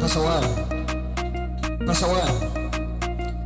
Sabuwar, Sabuwar.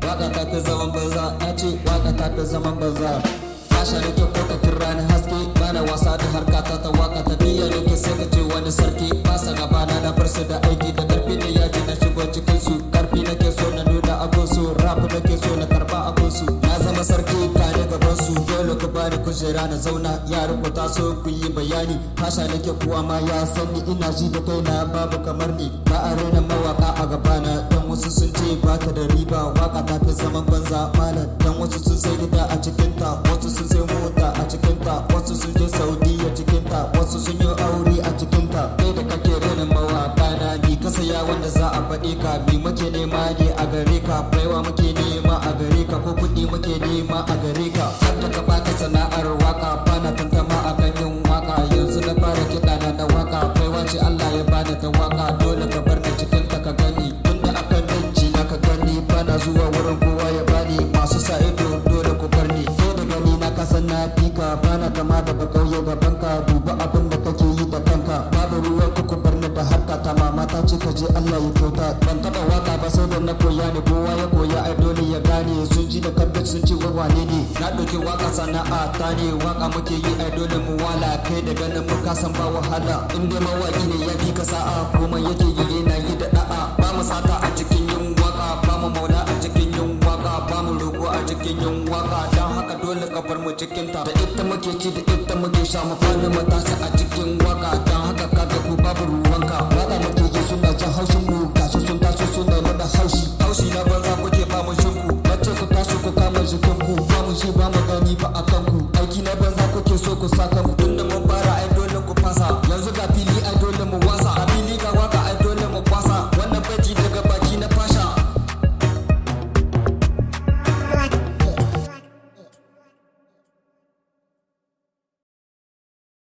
Waka ta fi zaman banza, na ce waka ta fi zaman banza. Pasha nake ko ka kira ni haske, bana wasa da harkata ta waka ta biya nake sai ka ce wani sarki. Basa gabana na bar su da aiki da karfi da yaji na shigo cikin su. Karfi nake so na nuna abun su, rap nake so na karba abun su. Na zama sarki kane gaban su, dole ku bani kujera na zauna. Ya rubuta so ku yi bayani, Pasha nake kuwa ma ya sani. Ina ji da kaina babu kamar ni, ba a raina mawaka a gabana. Dan wasu sun ce baka da riba, waka ta fi zaman banza malam. Dan wasu sun sai gida a cikinta, wasu sun sai mota a cikinta, wasu sun je Saudiya cikinta, wasu sun yi aure a cikinta. Kai da kake raina mawaka na, ni ka saya wanda za a faɗi ka. Mi muke nema ne a gare ka, baiwa muke nema a gare ka, ko kuɗi muke nema a gare ka. Har da ka baka sana'ar waka, bana tantama a kan yin waka. Yanzu na fara kiɗa na waka, baiwa ce Allah ya bani ta waka. Dole ka bar ni cikin ta ka gani, tunda akan danci na ka gani. Bana zuwa wurin kowa ya bani, masu sa ido dole ku bar ni. Ko da gani na kasan na fika, bana kama da bakauye da banka. Duba abin da kake yi da kanka, babu ruwan ku bar ni da harka ta. Mama ta ce ka je Allah ya kyauta. Ban taɓa waka ba sai da na koya ne, kowa ya koya ai dole ya gane. Sun ji da karbet sun ce wa wane ne, na ɗauki waka sana'a ta ne. Waka muke yi ai dole mu wala, kai da ganin mu kasan ba wahala. In dai mawaki ne ya fi ka sa'a, komai yake yi yana yi da da'a. Ba mu sata a cikin yin waka, ba mu maula a cikin yin waka, ba mu roƙo a cikin yin waka. Dan haka dole ka bar mu cikin ta, da ita muke ci da ita muke sha. Mu fara mu tashi a cikin waka, dan haka kaga ku babu ruwa.